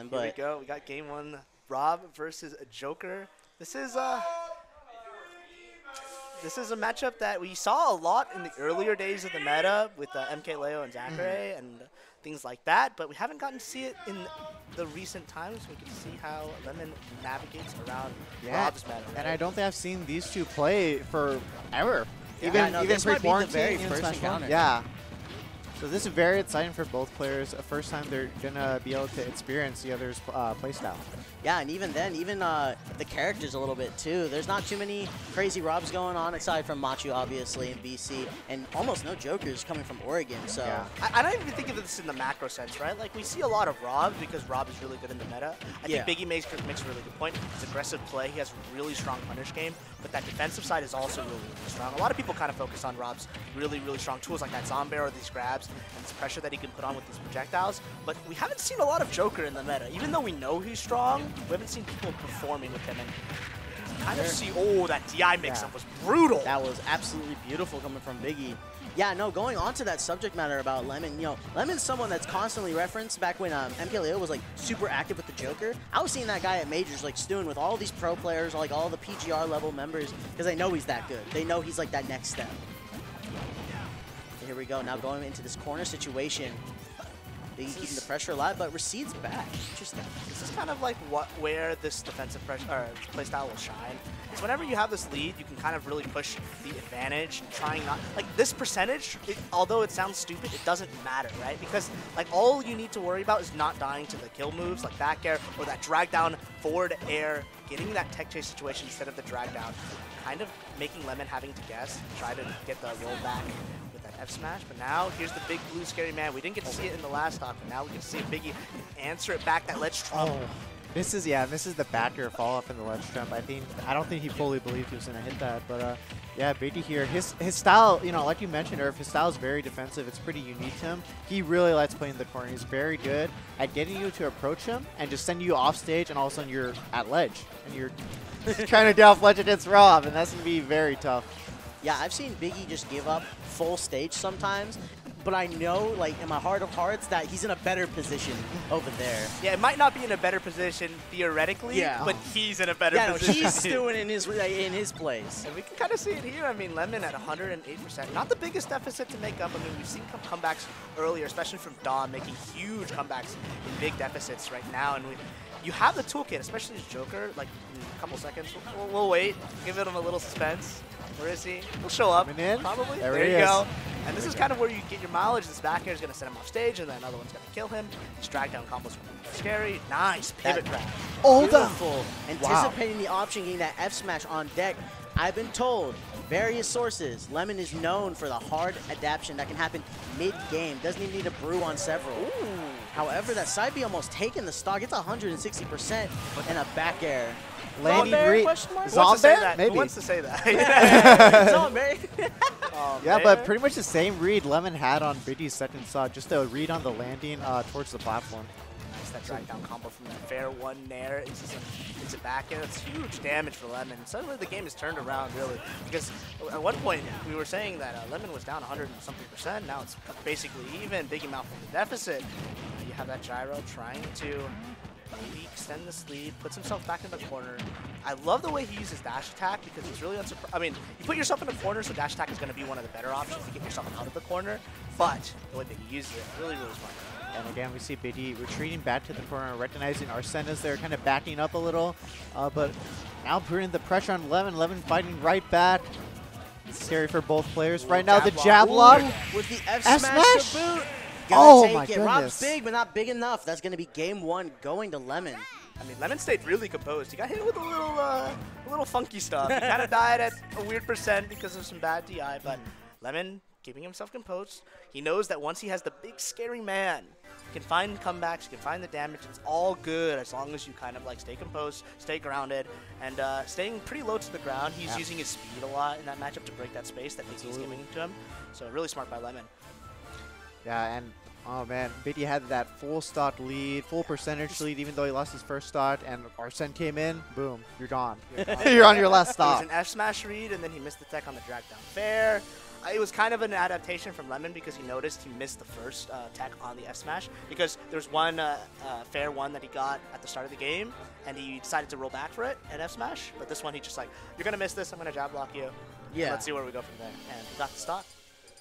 man. But Here we go. We got game one. Rob versus a Joker. This is a matchup that we saw a lot in the earlier days of the meta with MK Leo and Zachary and things like that, but we haven't gotten to see it in the recent times. We can see how Lemmon navigates around Rob's meta. Right? And I don't think I've seen these two play forever. Yeah, Even this might be the very pre-quarantine, first Smash Bros. encounter. Yeah. So this is very exciting for both players. The first time they're gonna be able to experience the other's playstyle. Yeah, and even then, the characters a little bit too. There's not too many crazy Robs going on aside from Machu, obviously, in BC, and almost no Jokers coming from Oregon. So Yeah. I don't even think of this in the macro sense, right? Like, we see a lot of Rob because Rob is really good in the meta. I think Biggie makes a really good point. His aggressive play, he has a really strong punish game, but that defensive side is also really, really strong. A lot of people kind of focus on Rob's really, really strong tools like that Zombie or these grabs and this pressure that he can put on with these projectiles, but we haven't seen a lot of Joker in the meta. Even though we know he's strong, we haven't seen people performing with him. And you can kind of see, that DI mix-up was brutal. that was absolutely beautiful coming from Biggie. Yeah, no, going on to that subject matter about Lemmon, Lemmon's someone that's constantly referenced back when MKLeo was like super active with the Joker. I was seeing that guy at Majors like stewing with all these pro players, like all the PGR level members, because they know he's that good. They know he's like that next step. Here we go, now going into this corner situation. Biggie keeping the pressure alive, but recedes back. Interesting. This is kind of like where this defensive pressure or playstyle will shine. It's whenever you have this lead, you can kind of really push the advantage, trying not like this percentage. Although it sounds stupid, it doesn't matter, right? Because like all you need to worry about is not dying to the kill moves like back air or that drag down forward air, getting that tech chase situation instead of the drag down, kind of making Lemmon having to guess, try to get the roll back. F smash, but now here's the big blue scary man. We didn't get to see it in the last stock, but now we can see a Biggie answer it back that ledge trump. This is the backer follow up in the ledge trump. I don't think he fully believed he was gonna hit that, but yeah, Biggie here. His style, like you mentioned, Irv, his style is very defensive. It's pretty unique to him. He really likes playing the corner. He's very good at getting you to approach him and just send you off stage, and all of a sudden you're at ledge and you're trying to get off ledge against Rob, and that's gonna be very tough. Yeah, I've seen Biggie just give up full stage sometimes, but I know, like, in my heart of hearts, that he's in a better position over there. Yeah, it might not be in a better position theoretically, but he's in a better position. Yeah, he's stewing in his place. And we can kind of see it here. I mean, Lemmon at 108%. Not the biggest deficit to make up. I mean, we've seen comebacks earlier, especially from Dawn, making huge comebacks in big deficits right now. And you have the toolkit, especially as Joker, like, in a couple seconds. We'll wait. Give him a little suspense. Where is he? He'll show up, probably. There you go. And this is kind of where you get your mileage. This back air is going to send him off stage, and then another one's going to kill him. These drag down combos are scary. Nice pivot grab. Beautiful. Anticipating the option, getting that F smash on deck. I've been told, various sources, Lemmon is known for the hard adaptation that can happen mid-game. Doesn't even need to brew on several. However, that side B almost taking the stock. It's 160% and a back air. Landing Who wants to say that? Yeah, but pretty much the same read Lemmon had on Biggie's second stock, just a read on the landing towards the platform. Nice, that drag down combo from that fair one nair into back air. That's huge damage for Lemmon. Suddenly the game has turned around, really, because at one point we were saying that Lemmon was down 100-something%. Now it's basically even. Biggymouth in the deficit. You have that gyro trying to maybe extend this lead, puts himself back in the corner. I love the way he uses dash attack because it's really unsurprising. I mean, you put yourself in a corner, so dash attack is going to be one of the better options to get yourself out of the corner. But the way that he uses it, really, really smart. And again, we see Biggie retreating back to the corner, recognizing Arsena's there, kind of backing up a little. But now putting the pressure on Lemmon. Lemmon fighting right back. It's scary for both players. Right now, the jab lock. With the F smash to boot. My goodness. Rob's big, but not big enough. That's going to be game one going to Lemmon. I mean, Lemmon stayed really composed. He got hit with a little funky stuff. He kind of died at a weird percent because of some bad DI, but Lemmon keeping himself composed. He knows that once he has the big scary man, he can find comebacks, he can find the damage. It's all good as long as you kind of like stay composed, stay grounded, and staying pretty low to the ground. He's using his speed a lot in that matchup to break that space that Biggie's giving to him. So really smart by Lemmon. Yeah, and oh man, Biggie had that full stock lead, full percentage lead, even though he lost his first stock, and Arsene came in, boom, you're gone. You're on your last stock. It was an F smash read, and then he missed the tech on the drag down fair. it was kind of an adaptation from Lemmon because he noticed he missed the first tech on the F smash because there's one fair one that he got at the start of the game and he decided to roll back for it at F smash. But this one he just like, you're gonna miss this. I'm gonna jab block you. Yeah. Let's see where we go from there. And he got the stock.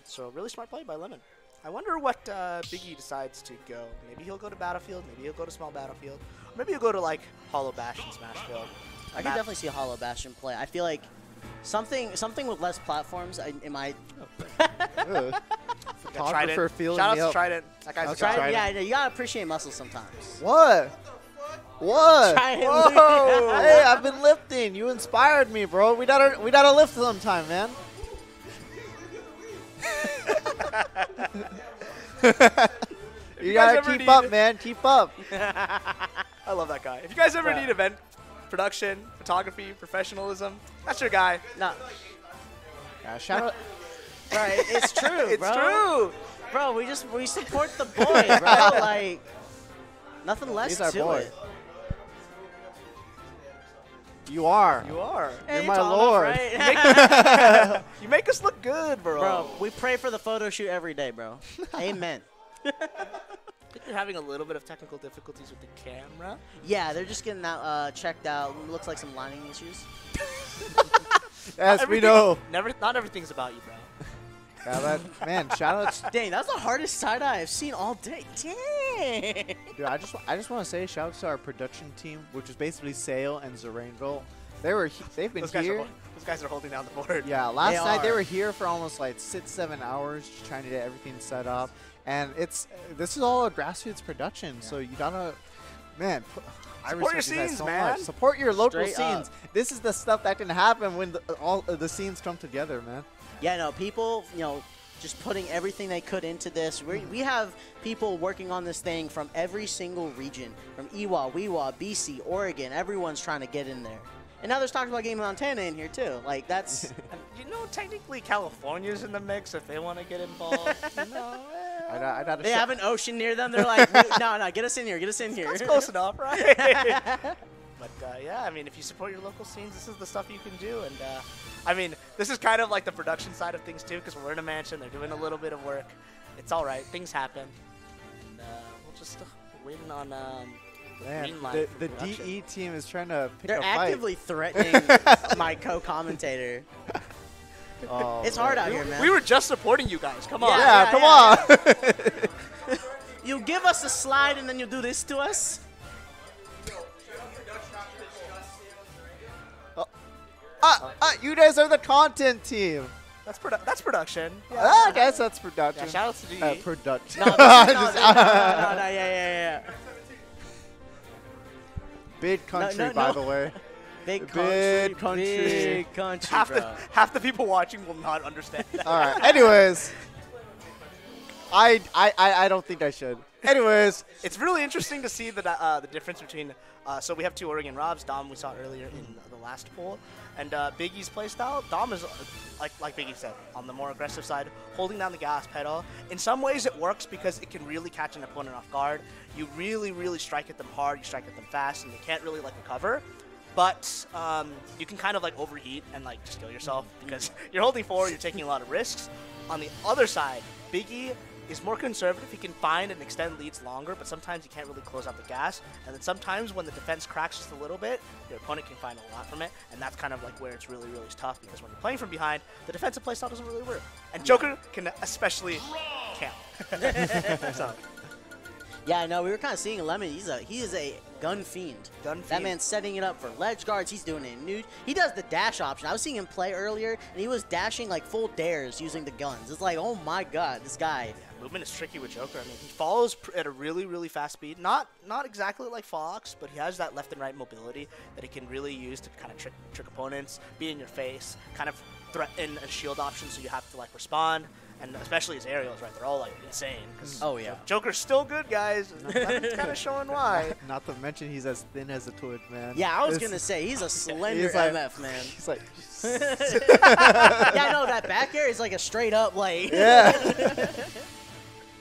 So really smart play by Lemmon. I wonder what Biggie decides to go. Maybe he'll go to Battlefield. Maybe he'll go to Small Battlefield. Or maybe he'll go to like Hollow Bash and Smashville. I can definitely see a Hollow Bastion play. I feel like something with less platforms. It might. Photographer feeling Shout me out to up. Trident. That guy's a Okay. god. Trident. Yeah, I know, you gotta appreciate muscle sometimes. What? What? Trident. Whoa! Hey, I've been lifting. You inspired me, bro. We gotta lift sometime, man. You gotta keep up, man. Keep up. I love that guy. If you guys ever need event production, photography, professionalism, that's your guy. No, Yeah, shout out. right? It's true, It's bro. true. Bro, we support the boy, bro. Like nothing less He's our to boy. it. You are. You are. Hey, my tall lord. enough, right? You make us look good, bro. Bro, we pray for the photo shoot every day, bro. Amen. I think you're having a little bit of technical difficulties with the camera. Yeah, they're just getting that checked out. Looks like some lining issues. Yes, we know. Not everything's about you, bro. Yeah, but, man, shout outs. Dang, that's the hardest side eye I've seen all day. Dang. Dude, I just want to say shout outs to our production team, which is basically Sale and Zerainville. They've been here. Those guys are holding down the board. Yeah, last night they are. were here for almost like 6-7 hours just trying to get everything set up. And this is all a grassroots production, so you gotta, man. I Support your respect these guys scenes, so man. much. Support your local Straight scenes. up. This is the stuff that can happen when all the scenes come together, man. Yeah, no, people, just putting everything they could into this. We have people working on this thing from every single region, from Iwa, Weewa, BC, Oregon. Everyone's trying to get in there. And now there's talk about Game Montana in here, too. Like, that's... Technically California's in the mix if they want to get involved. I gotta They shout- have an ocean near them. They're like, no, get us in here. Get us in here. That's close enough, right? But, yeah, I mean, if you support your local scenes, this is the stuff you can do. And, I mean, this is kind of like the production side of things, too, because we're in a mansion. They're doing a little bit of work. It's all right. Things happen. And we'll just waiting on the Man, green light for the production. DE team is trying to pick They're a fight. actively threatening my co-commentator. Oh, It's man. hard out here, man. We were just supporting you guys. Come on. Yeah. Yeah, come on. You give us a slide and then you do this to us? You guys are the content team. That's production. I guess that's production. Yeah, shout out to DE. Production. No, this is, yeah. Big country, no. by the way. Big Big country, country. big country, bro. half the people watching will not understand that. All right. Anyways, I don't think I should. Anyways, It's really interesting to see the difference between. So we have two Oregon Robs. Dom we saw earlier in the last pool, and Biggie's playstyle. Dom is like Biggie said, on the more aggressive side, holding down the gas pedal. In some ways, it works because it can really catch an opponent off guard. You really strike at them hard. You strike at them fast, and they can't really recover. But you can kind of overheat and just kill yourself because you're holding forward. You're taking a lot of risks. On the other side, Biggie is more conservative. He can find and extend leads longer, but sometimes he can't really close out the gas. And then sometimes when the defense cracks just a little bit, your opponent can find a lot from it. And that's kind of where it's really tough because when you're playing from behind, the defensive playstyle doesn't really work. And Joker can especially camp. So, Yeah, no, we were kind of seeing Lemmon. He is a gun fiend. Gun That fiend. man's setting it up for ledge guards. He's doing it in nude. He does the dash option. I was seeing him play earlier, and he was dashing full dares using the guns. It's like, oh my god, this guy. movement is tricky with Joker. I mean, he follows at a really fast speed. Not exactly like Fox, but he has that left and right mobility that he can really use to kind of trick opponents, be in your face, kind of threaten a shield option so you have to respond. And especially his aerials, right? They're all insane. 'Cause, Oh, yeah. Joker's still good, guys. It's kind of showing why. not to mention he's as thin as a twig, man. Yeah, I was This- going to say, he's a slender he's like- MF, man. He's like, Yeah, no, that back air is a straight up, yeah.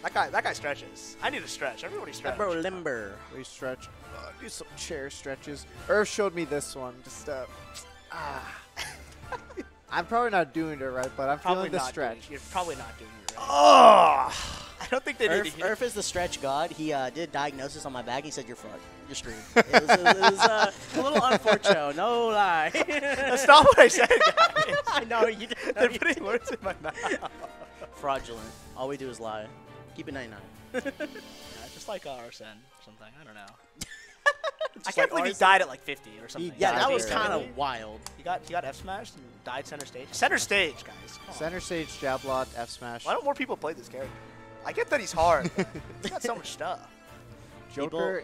That guy stretches. I need to stretch. Everybody that stretch. bro limber. We stretch. Do some chair stretches. Irv showed me this one. Just I'm probably not doing it right, but I'm feeling the stretch. You're probably not doing it right. Oh! I don't think they need to hear. Irf is the stretch god. He did diagnosis on my back. He said, "You're fucked. You're screwed." It was a little unfortunate. No lie. That's not what I said, guys. I know you did. They're putting words in my mouth. Fraudulent. All we do is lie. Keep it 99. Yeah, just like Arsene or something. I don't know. I Just can't like believe he Arsene. died at like 50 or something. Yeah, died that was there. kind of wild. He got F smashed and died center stage. Center stage, guys. Come on. Center stage, jab lock, F smash. Why don't more people play this character? I get that he's hard. But he's got so much stuff. Joker,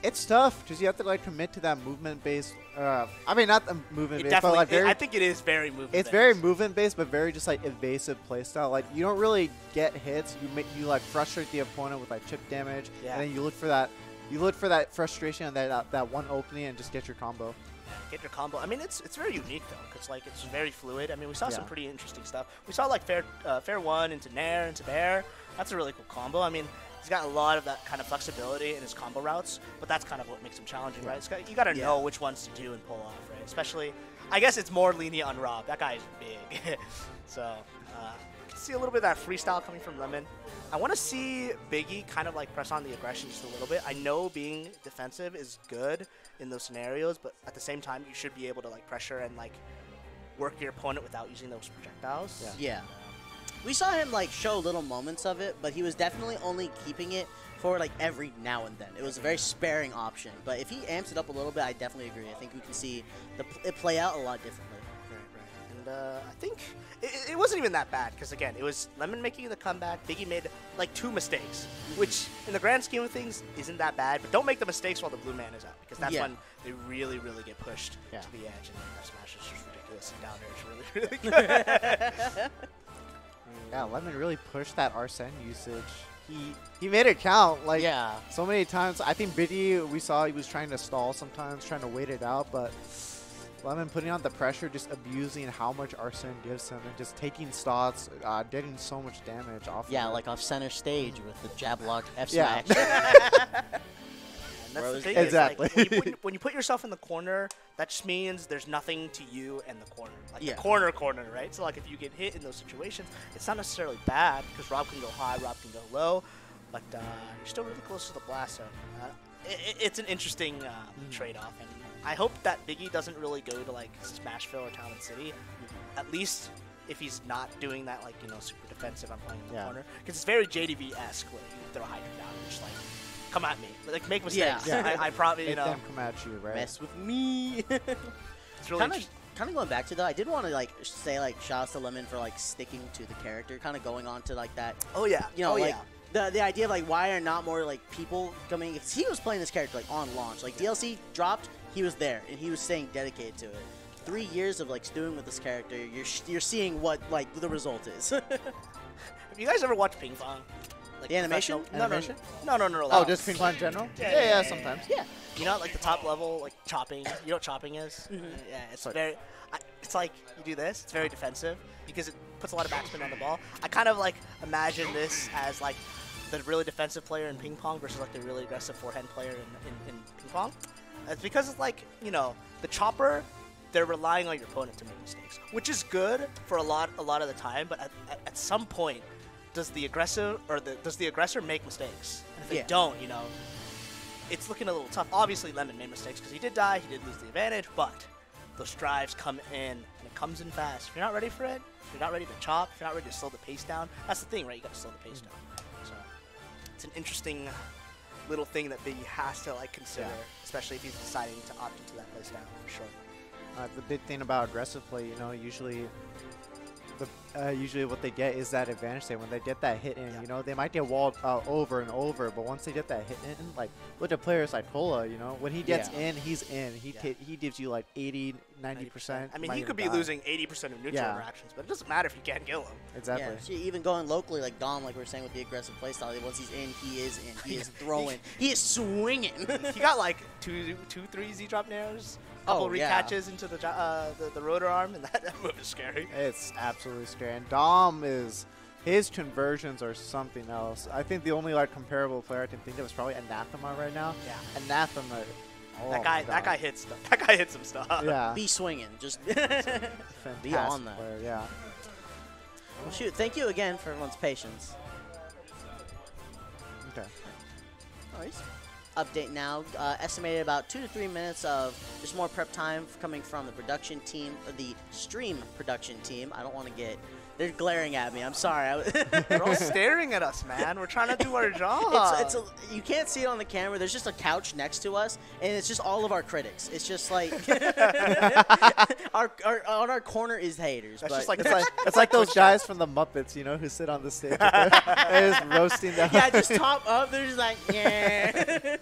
it's tough because you have to like commit to that movement based. I mean, not the movement It based, but definitely. like very. I think it is very movement. It's very movement based, but very just like evasive playstyle. Like you don't really get hits. You like frustrate the opponent with like chip damage, Yeah. and then you look for that. You look for that frustration and that one opening and just get your combo. Get your combo. I mean, it's very unique though, because like it's very fluid. I mean, we saw some Yeah. pretty interesting stuff. We saw like fair one into nair into bair. That's a really cool combo. I mean, he's got a lot of that kind of flexibility in his combo routes, but that's kind of what makes him challenging, right? You got to know which ones to do and pull off, right? Especially, I guess it's more lenient on Rob. That guy is big, so you can see a little bit of that freestyle coming from Lemmon. I want to see Biggie kind of like press on the aggression just a little bit. I know being defensive is good in those scenarios, but at the same time, you should be able to like pressure and like work your opponent without using those projectiles. Yeah. We saw him like show little moments of it, but he was definitely only keeping it for like every now and then. It was a very sparing option, but if he amps it up a little bit, I definitely agree. I think we can see it play out a lot differently. Right. And I think it wasn't even that bad because again, it was Lemmon making the comeback. Biggie made like 2 mistakes, which in the grand scheme of things isn't that bad. But don't make the mistakes while the blue man is out because that's when they really, really get pushed to the edge. And that smash is just ridiculous. And down there is really, really good. Yeah, Lemmon really pushed that Arsene usage. He made it count like so many times. I think Biddy, we saw he was trying to stall sometimes, trying to wait it out, but Lemmon putting on the pressure, just abusing how much Arsene gives him and just taking stocks, getting so much damage off. Yeah, of like off center stage with the jab lock F Yeah. smash. And that's the thing. Exactly. Is, like, when you put yourself in the corner, that just means there's nothing to you and the corner. Like the corner, right? So like if you get hit in those situations, it's not necessarily bad because Rob can go high, Rob can go low, but you're still really close to the blast zone. It's an interesting trade-off, and I hope that Biggie doesn't really go to like Smashville or Talent City. At least if he's not doing that, like super defensive. I'm playing in the corner because it's very JDV-esque where you throw Hydra down and just like. Come at me, like make mistakes. Yeah. I probably Make them come at you, right? Mess with me. It's really kind of going back to that. I did want to like say like shouts to Lemmon for like sticking to the character, kind of going on to like that. Oh yeah, like the idea of like why are not more like people coming? Because he was playing this character like on launch, like DLC dropped, he was there and he was staying dedicated to it. 3 years of like stewing with this character, you're seeing what like the result is. Have you guys ever watched Ping Pong? Like the animation? No. Oh, Like, just ping pong in general? Yeah, Sometimes. Yeah. You know, like the top level, like chopping. You know what chopping is? Yeah, it's very. It's like you do this. It's very defensive because it puts a lot of backspin on the ball. I kind of like imagine this as like the really defensive player in ping pong versus like the really aggressive forehand player in ping pong. It's because it's like the chopper. They're relying on your opponent to make mistakes, which is good for a lot of the time. But at some point. Does the aggressor make mistakes? And if they don't, it's looking a little tough. Obviously, Lemmon made mistakes because he did die. He did lose the advantage, but those drives come in, and it comes in fast. If you're not ready for it, if you're not ready to chop, if you're not ready to slow the pace down, that's the thing, right? You got to slow the pace down. So it's an interesting little thing that Biggie has to like consider, especially if he's deciding to opt into that play style for sure. The big thing about aggressive play, usually what they get is that advantage. When they get that hit in, they might get walled over and over, but once they get that hit in, like look at players like Tola, when he gets in, he's in. He gives you like 80, 90%. I mean, he could be losing 80% of neutral interactions, but it doesn't matter if you can't kill him. Exactly. Yeah, see, even going locally, like Dom, like we were saying with the aggressive playstyle, once he's in, he is in. He is throwing. He is swinging. He got like two 3 Z drop nairs. Couple recatches into the rotor arm, and that move is scary. It's absolutely scary. And Dom his conversions are something else. I think the only like comparable player I can think of is probably Anathema right now. Yeah. Anathema, Oh that my guy God. hits stuff. That guy hits some stuff. Yeah. Be swinging. Just Fantastic be on that. player, yeah. Well, shoot, thank you again for everyone's patience. Okay. Nice. Update now. Estimated about 2 to 3 minutes of just more prep time coming from the production team, the stream production team. I don't want to get... They're glaring at me. I'm sorry. They're all staring at us, man. We're trying to do our job. You can't see it on the camera. There's just a couch next to us, and it's just all of our critics. It's just like on our corner is haters. That's but just like It's like those guys from the Muppets, you know, who sit on the stage. They're just roasting them. yeah, just top up. They're just like, yeah.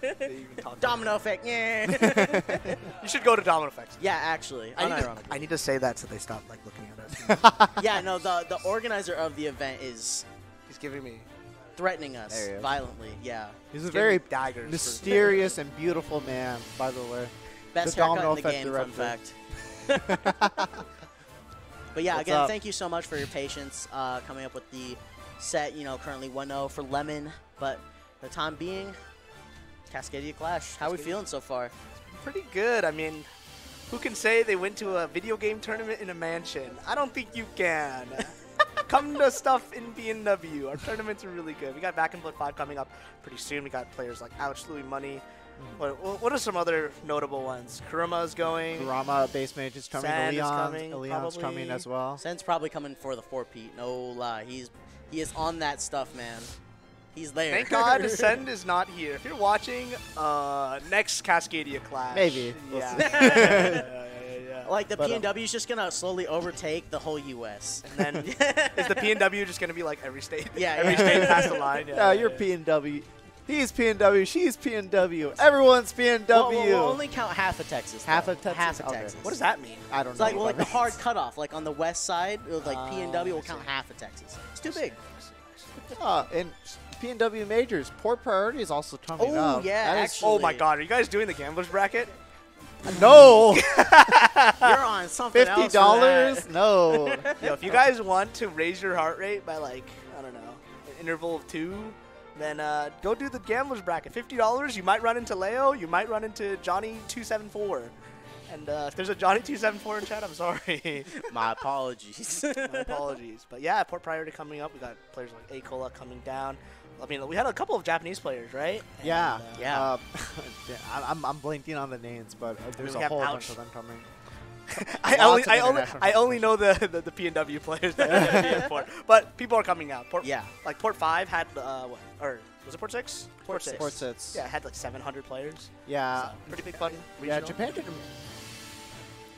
Domino effect, yeah. You should go to Domino Effects. Yeah, actually, unironically. I need to say that so they stop like looking at us. Yeah, no, the organizer of the event is He's giving me threatening us There he is. violently. Yeah, He's a giving very me daggers. for- mysterious and beautiful man, by the way. best The haircut Domino in the Effect game. Fun director. fact. But yeah, What's again, up? thank you so much for your patience coming up with the set. You know, currently 1-0 for Lemmon, but for the time being, Cascadia Clash. How are we Cascadia. feeling so far? Pretty good. I mean, who can say they went to a video game tournament in a mansion? I don't think you can. Come to stuff in B&W. Our tournaments are really good. We got Back in Blood 5 coming up pretty soon. We got players like Ouch, Louis Money. What are some other notable ones? Kuruma's going. Rama base mage is coming. Sand is Leon's coming, Leon's probably. coming as well. Sen's probably coming for the 4-peat. No lie, he is on that stuff, man. He's there. Thank God Send is not here. If you're watching, next Cascadia Clash. Maybe. We'll Yeah. see. Yeah. Like the But, P&W is just gonna slowly overtake the whole U.S. And then is the P&W just going to be like every state? Yeah, Every yeah. state past the line. Yeah, you're P&W. He's P&W. She's P&W. Everyone's P&W. We'll only count half of Texas. Half though. of Texas? Half of Okay. Texas. What does that mean? I don't It's know. like, well, what like the that hard means. cutoff. Like on the west side, it was like P&W will I count see. half of Texas. It's too big. And P&W majors. Port priority is also coming Oh, up. yeah, That is- actually. Oh my God, are you guys doing the gamblers bracket? No. You're on something else. for $50? that. No. Yo, if you guys want to raise your heart rate by like, I don't know, an interval of 2, then go do the gamblers bracket. $50, you might run into Leo, you might run into Johnny274. And if there's a Johnny274 in chat, I'm sorry. My apologies. My apologies. But yeah, Port Priority coming up. We got players like Acola coming down. I mean, we had a couple of Japanese players, right? Yeah. And, Yeah. Yeah, I'm blanking on the names, but there's we a have whole Ouch. bunch of them coming. I Lots of only international know the P&W players that are gonna be in Port, but people are coming out. Port, Yeah. like Port 5 had what? Or was it Port 6? Port 6. Port sits. Yeah, it had like 700 players. Yeah. So, pretty big fun. Yeah, Regional. Japan did.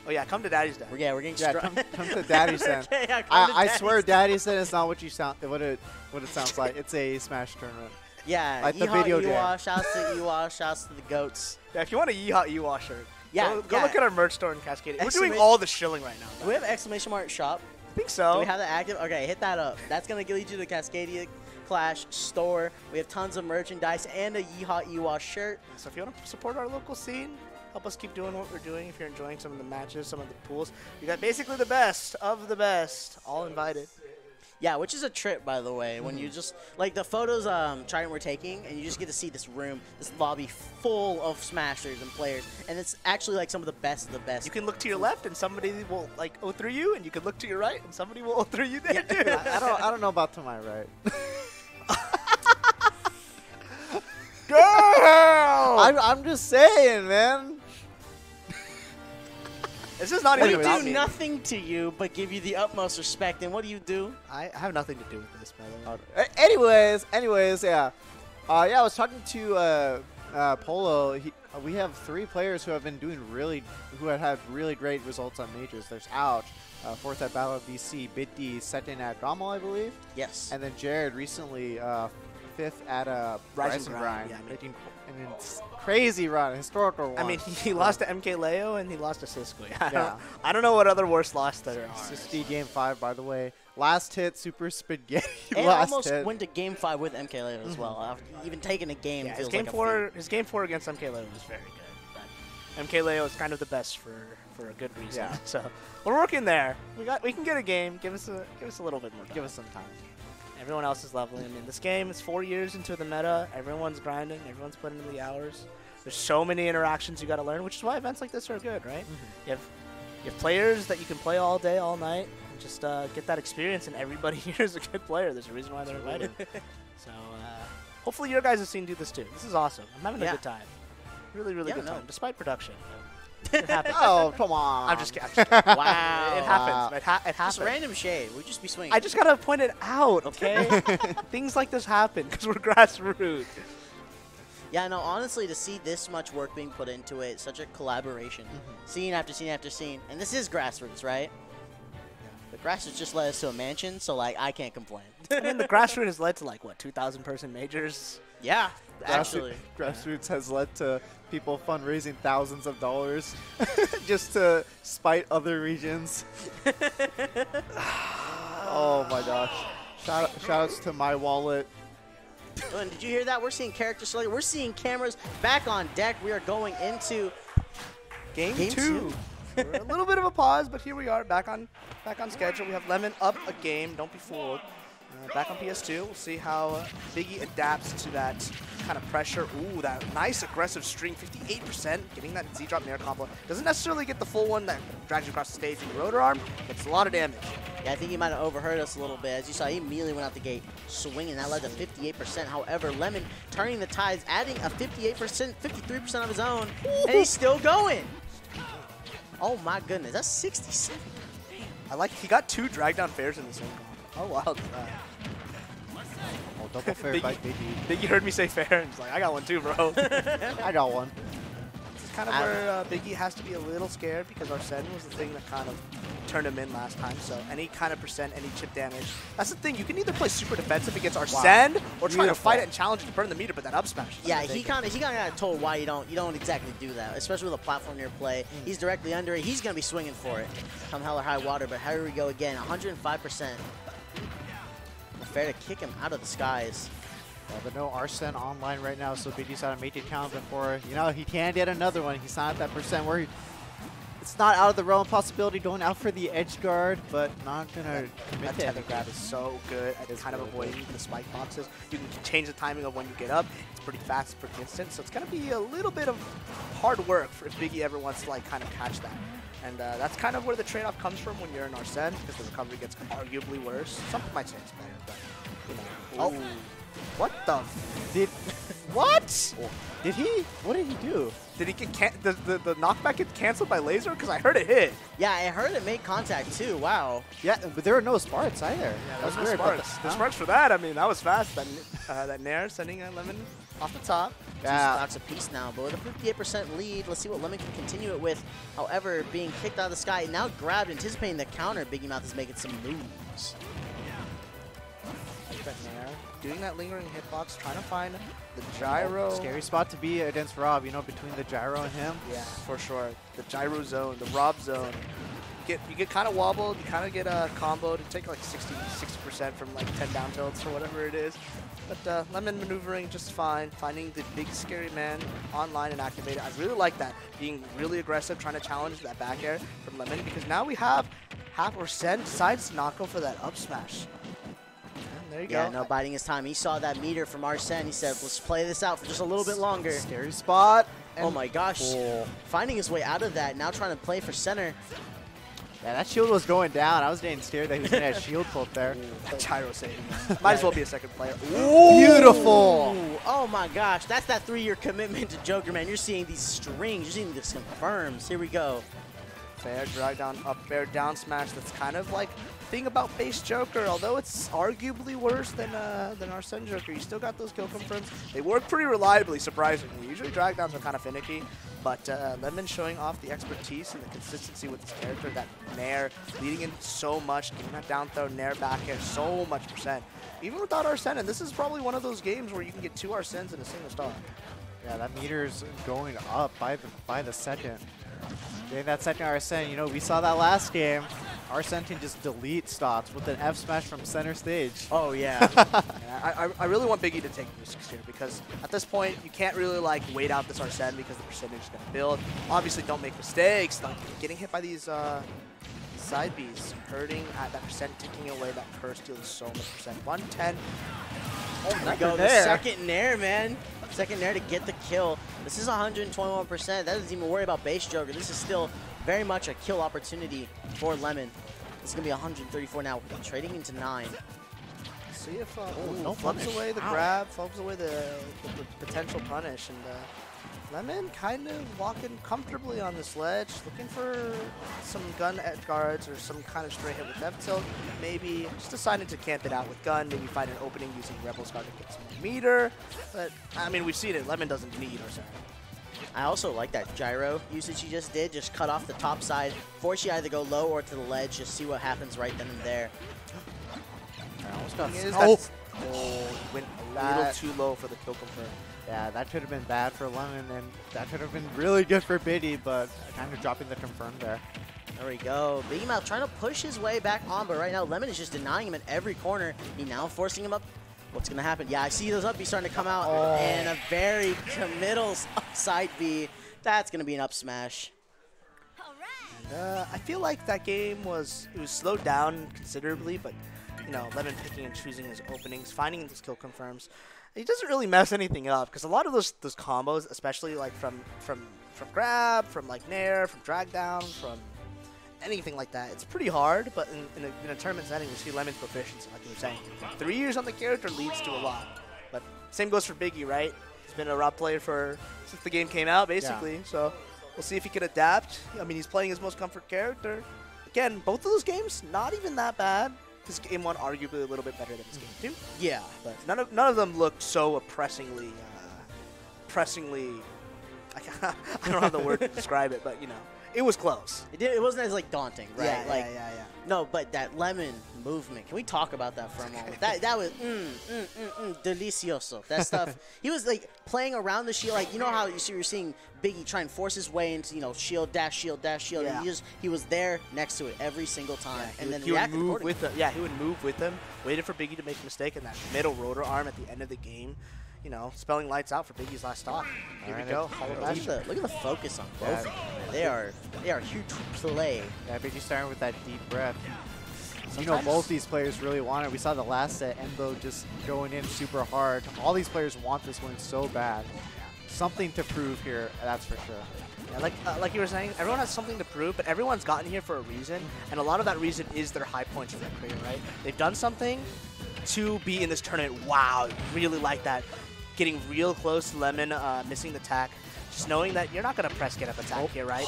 Oh yeah, come to Daddy's Den. We're getting Yeah, come to Daddy's Den. Okay, yeah, come to I Daddy's swear, Den. Daddy's Den is not what you sound. What it sounds like. It's a Smash tournament. Yeah, Like the Yeehaw video Ewa, game. shouts to Ewa, shouts to the goats. Yeah, if you want a Yeehaw Ewa shirt, Yeah, go yeah. look at our merch store in Cascadia. We're doing Exclamation- all the shilling right now. Do we have exclamation mark shop? I think Do so. we have that active? Okay, hit that up. That's going to lead you to the Cascadia Clash store. We have tons of merchandise and a Yeehaw Ewa shirt. So if you want to support our local scene, help us keep doing what we're doing. If you're enjoying some of the matches, some of the pools, you got basically the best of the best, all invited. Yeah, which is a trip, by the way. When you just, like the photos Trident were taking, and you just get to see this room, this lobby full of smashers and players. And it's actually like some of the best of the best. You can look to your left and somebody will like O through you, and you can look to your right and somebody will O through you there too. I don't know about to my right. Girl! I'm just saying, man. This is not we even about do me. nothing to you but give you the utmost respect. And what do you do? I have nothing to do with this, by the way. Anyways, yeah. Yeah, I was talking to Polo. We have 3 players who have been doing who have had really great results on majors. There's Ouch, 4th at Battle of BC, Bitty, 2nd at Gommel, I believe. Yes. And then Jared recently 5th at Rise and Grind. Yeah, I mean- making an crazy run, a historical one. I mean, he lost to MK Leo and he lost to Cisco. Yeah. I don't know what other worse loss there are. Sixty game 5, by the way. Last hit, Super Spaghetti. And last almost hit. went to Game 5 with MKLeo as well. After even taking a game Yeah, his feels game like four, a feat. his game 4 against MK Leo was very good. But MK Leo is kind of the best for a good reason. Yeah. So we're working there. We can get a game. Give us a little bit more time. Give us some time. Everyone else is leveling. I mean, this game is 4 years into the meta. Everyone's grinding. Everyone's putting in the hours. There's so many interactions you got to learn, which is why events like this are good, right? You have players that you can play all day, all night, and just get that experience, and everybody here is a good player. There's a reason why they're invited. So hopefully your guys' scene do this too. This is awesome. I'm having a good time. Really, really good time, despite production. It happens. Oh, come on. I'm just kidding. Wow. It happens. It happens. Just random shade. We'd just be swinging. I just got to point it out, okay? Things like this happen because we're grassroots. Yeah, no, honestly, to see this much work being put into it, such a collaboration, scene after scene after scene, and this is grassroots, right? The grassroots just led us to a mansion, so, like, I can't complain. I mean, the grassroots has led to, like, what, 2,000-person majors? Yeah, actually. Grassroots has led to people fundraising thousands of dollars just to spite other regions. Oh, my gosh. Shout-outs to my wallet. And did you hear that? We're seeing character select. We're seeing cameras back on deck. We are going into Game two. We're a little bit of a pause, but here we are, back on schedule. We have Lemmon up a game. Don't be fooled. Back on PS2. We'll see how Biggie adapts to that kind of pressure. Ooh, that nice aggressive string, 58%. Getting that Z-drop nair combo. Doesn't necessarily get the full one that drags you across the stage in the rotor arm. Gets a lot of damage. Yeah, I think he might have overheard us a little bit. As you saw, he immediately went out the gate swinging. That led to 58%. However, Lemmon turning the tides, adding a 58%, 53% of his own, and he's still going. Oh my goodness, that's 67. I like he got 2 drag down fairs in the same combo. How wild is that? Oh, double fair by Biggie. Biggie heard me say fair and he's like, I got one too, bro. I got one. This is kind of where Biggie has to be a little scared because Arsene was the thing that kind of turned him in last time. So any kind of percent, any chip damage. That's the thing. You can either play super defensive against Arsene or try to fight it and challenge it to burn the meter, but that up smash. Yeah, he kind of got told why you don't exactly do that, especially with a platform near play. He's directly under it. He's gonna be swinging for it, come hell or high water. But here we go again, 105%. Fair to kick him out of the skies. But no Arsene online right now, so Biggie's had to make it count before. You know, he can get another one. He's not at that percent where it's not out of the realm of possibility going out for the edge guard, but not going to commit to That tether anything. grab is so good at kind of avoiding the spike boxes. You can change the timing of when you get up. It's pretty fast, pretty instant, so it's going to be a little bit of hard work for if Biggie ever wants to like kind of catch that. And that's kind of where the trade-off comes from when you're in Arsene, because the recovery gets arguably worse. Some might say it's better, but, you know. Oh, what the? What? Did he? What did he do? Did he get the knockback get canceled by laser? Because I heard it hit. Yeah, I heard it made contact too. Wow. Yeah, but there were no sparks either. Yeah, that was no weird. sparks. The sparks for that. I mean, that was fast. That nair sending Lemmon off the top. Yeah. Stocks a piece now, but with a 58% lead, let's see what Lemmon can continue it with. However, being kicked out of the sky, now grabbed, anticipating the counter. Biggymouth is making some moves. That nair, doing that lingering hitbox, trying to find the gyro. Scary spot to be against Rob, you know, between the gyro and him. Yeah, for sure. The gyro zone, the Rob zone. You get kind of wobbled, you kind of get a combo to take like 60% from like 10 down tilts or whatever it is. But Lemmon maneuvering just fine, finding the big scary man online and activated. I really like that, being really aggressive, trying to challenge that back air from Lemmon, because now we have half Arsene decides to knock him for that up smash. And there you go. Yeah, no biding his time. He saw that meter from Arsene. He said, let's play this out for just a little bit longer. Scary spot. Oh my gosh. Finding his way out of that, now trying to play for center. Yeah, that shield was going down. I was getting scared that he was going to have shield pulled there. That gyro saving. Might as well be a second player. Ooh. Beautiful. Ooh, oh my gosh, that's that 3-year commitment to Joker, man. You're seeing these strings, you're seeing this confirms. Here we go. Fair drag down, up fair down smash. That's kind of like the thing about base Joker. Although it's arguably worse than Arsene Joker, you still got those kill confirms. They work pretty reliably, surprisingly. Usually drag downs are kind of finicky, but Lemmon showing off the expertise and the consistency with his character. That nair leading in so much, getting that down throw, nair back air, so much percent. Even without Arsene, and this is probably one of those games where you can get 2 Arsenes in a single stock. Yeah, that meter's going up by the second. Getting that second Arsene, you know, we saw that last game. Arsene can just delete stocks with an F smash from center stage. Oh, yeah. Yeah, I really want Biggie to take risks here, because at this point, you can't really like wait out this Arsene because the percentage is going to build. Obviously, don't make mistakes. Like getting hit by these side Bs, hurting at that percent, taking away that curse, dealing so much percent. 110. Oh, there we go. The second nair, man. Second Nair to get the kill. This is 121%. That doesn't even worry about base Joker. This is still very much a kill opportunity for Lemmon. This is going to be 134 now. Trading into 9. See if no flubs punish. away the Ow. grab, flubs away the potential punish, and Lemmon kind of walking comfortably on this ledge, looking for some gun edge guards or some kind of straight hit with Dev Tilt. Maybe just deciding to camp it out with gun, maybe find an opening using Rebel's Guard to get some more meter. But, I mean, we've seen it. Lemmon doesn't need Arsene. I also like that gyro usage he just did. Just cut off the top side, force you either go low or to the ledge, just see what happens right then and there. Went a little too low for the kill confirm. Yeah, that could have been bad for Lemmon, and that could have been really good for Biddy, but kind of dropping the confirm there. There we go. Biggymouth trying to push his way back on, but right now Lemmon is just denying him in every corner. He now forcing him up. What's going to happen? Yeah, I see those up. He's starting to come out. And a very committal side B. That's going to be an up smash. I feel like that game was slowed down considerably, but you know, Lemmon picking and choosing his openings, finding those kill confirms. He doesn't really mess anything up because a lot of those combos, especially like from grab, from like nair, from drag down, from anything like that, it's pretty hard. But in a tournament setting, we see Lemmon's proficiency, like you were saying. 3 years on the character leads to a lot. But same goes for Biggie, right? He's been a raw player since the game came out, basically. Yeah. So we'll see if he can adapt. I mean, he's playing his most comfort character. Again, both of those games, not even that bad. This game one arguably a little bit better than this game two. Yeah, but none of them look so pressingly. I don't have the word to describe it, but you know, it was close. It wasn't as like daunting, right? Yeah, like, yeah. No, but that Lemmon movement. Can we talk about that for a moment? that was delicioso. That stuff. He was like playing around the shield, like you know how you're seeing Biggie try and force his way into shield dash shield dash shield. Yeah. And he was there next to it every single time, yeah, and then he would reacted move with accordingly. he would move with him, waited for Biggie to make a mistake, and that middle rotor arm at the end of the game. You know, spelling lights out for Biggie's last stock. Here we go. Look at the focus on both of them. They are here to play. Yeah, Biggie's starting with that deep breath. You know, both these players really want it. We saw the last set, Embo just going in super hard. All these players want this win so bad. Something to prove here, that's for sure. Yeah, like you were saying, everyone has something to prove, but everyone's gotten here for a reason, and a lot of that reason is their high points of their career, right? They've done something to be in this tournament. Wow, really like that. Getting real close to Lemmon, missing the tack. Just knowing that you're not going to press get up attack here, right?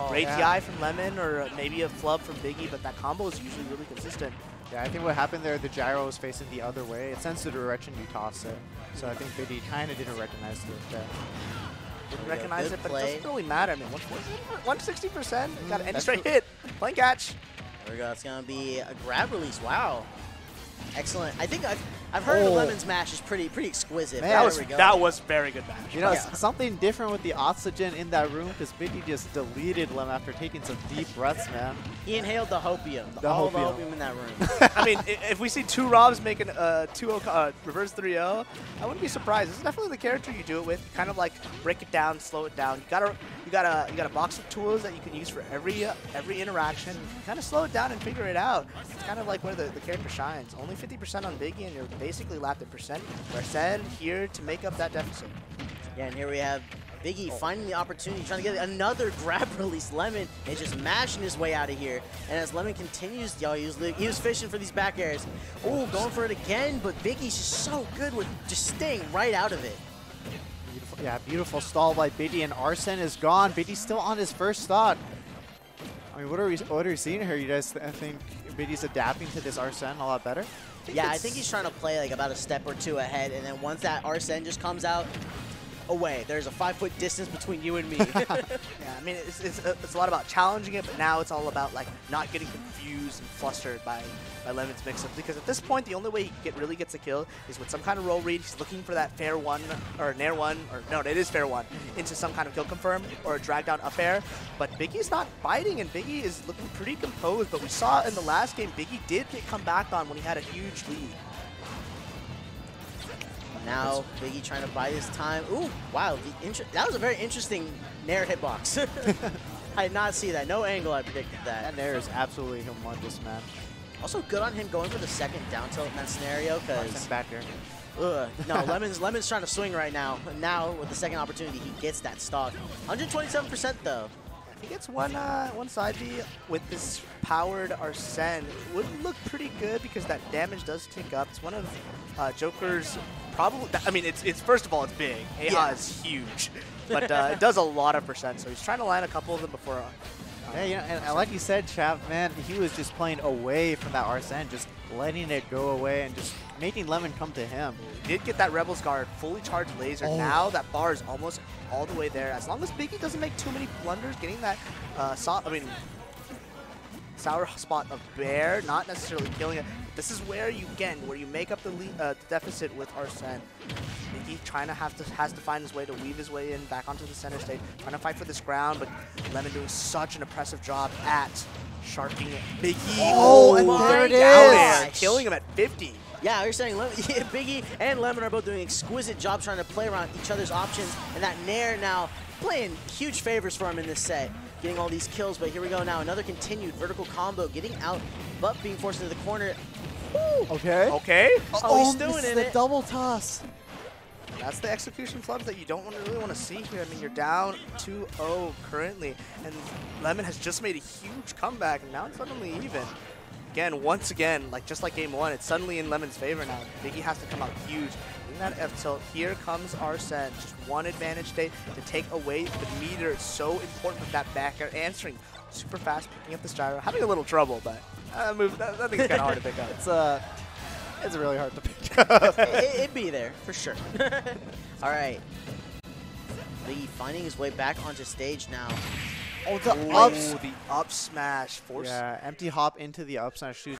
Great TI from Lemmon or maybe a flub from Biggie, but that combo is usually really consistent. Yeah, I think what happened there, the gyro was facing the other way. It sends the direction you toss it. So I think Biggie kind of didn't recognize it. Didn't recognize it, but it doesn't really matter. I mean, 160%, got any straight hit. Playing catch. There we go. It's going to be a grab release. Wow. Excellent. I think I've heard the Lemmon's mash is pretty exquisite. Man, that was very good match. You know, something different with the oxygen in that room because Biggie just deleted Lem after taking some deep breaths, man. He inhaled the hopium. The hopium in that room. I mean, if we see two Robs making a 2-0 reverse 3-0, I wouldn't be surprised. This is definitely the character you do it with. You kind of like break it down, slow it down. You got a box of tools that you can use for every interaction. You kind of slow it down and figure it out. It's kind of like where the character shines. Only 50% on Biggie, and you're basically lapped at percent. Arsene here to make up that deficit. Yeah, and here we have Biggie finding the opportunity, trying to get another grab release. Lemmon is just mashing his way out of here. And as Lemmon continues, he was fishing for these back airs. Oh, going for it again, but Biggie's just so good with just staying right out of it. Beautiful, yeah, beautiful stall by Biddy, and Arsene is gone. Biddy's still on his first stock. I mean, what are we seeing here? You guys think Biddy's adapting to this Arsene a lot better? Yeah, I think he's trying to play like about a step or two ahead, and then once that Arsene just comes out, away. There's a 5-foot distance between you and me. Yeah, I mean, it's a lot about challenging it, but now it's all about like not getting confused and flustered by Lemmon's mix-up. Because at this point, the only way he really gets a kill is with some kind of roll read. He's looking for that fair one, or nair one, or no, it is fair one, into some kind of kill confirm or a drag down up air. But Biggie's not biting, and Biggie is looking pretty composed. But we saw in the last game, Biggie did get come back on when he had a huge lead. Now Biggie trying to buy his time. Ooh, wow, that was a very interesting nair hitbox. I did not see that. No angle I predicted that. That nair is absolutely humongous, man. Also good on him going for the second down tilt in that scenario, because back here. Ugh. No, Lemon's trying to swing right now. And now with the second opportunity, he gets that stock. 127% though. If he gets one side B with this powered Arsene, it would look pretty good because that damage does tick up. It's one of Joker's probably. I mean, it's first of all, it's big. Aha is huge, but it does a lot of percent. So he's trying to land a couple of them before. Yeah, you know, and like you said, Chav, man, he was just playing away from that Arsene, just letting it go away and just making Lemmon come to him. He did get that Rebels Guard, fully charged laser. Oh. Now that bar is almost all the way there. As long as Biggie doesn't make too many blunders, getting that sour spot of Bear, not necessarily killing it. This is where you make up the deficit with Arsene. Biggie has to find his way to weave his way in back onto the center stage, trying to fight for this ground, but Lemmon doing such an impressive job at sharking Biggie. Oh, and there it down is. killing him at 50. Yeah, you're saying Biggie and Lemmon are both doing exquisite jobs trying to play around each other's options, and that Nair now playing huge favors for him in this set, getting all these kills. But here we go now, another continued vertical combo, getting out, but being forced into the corner. Woo! Okay. Okay. Oh, he's doing this is it. the double toss. That's the execution flubs that you don't really want to see here. I mean, you're down 2-0 currently, and Lemmon has just made a huge comeback, and now it's suddenly even. Again, once again, just like game one, it's suddenly in Lemmon's favor now. Biggie has to come out huge. In that F tilt, here comes Arsene. Just one advantage state to take away the meter. It's so important with that back air, answering super fast, picking up this gyro. Having a little trouble, but I think it's kind of hard to pick up. It's really hard to pick up. It'd be there, for sure. All right. Biggie finding his way back onto stage now. Oh, the The up smash. Force. Yeah, empty hop into the up smash shoot.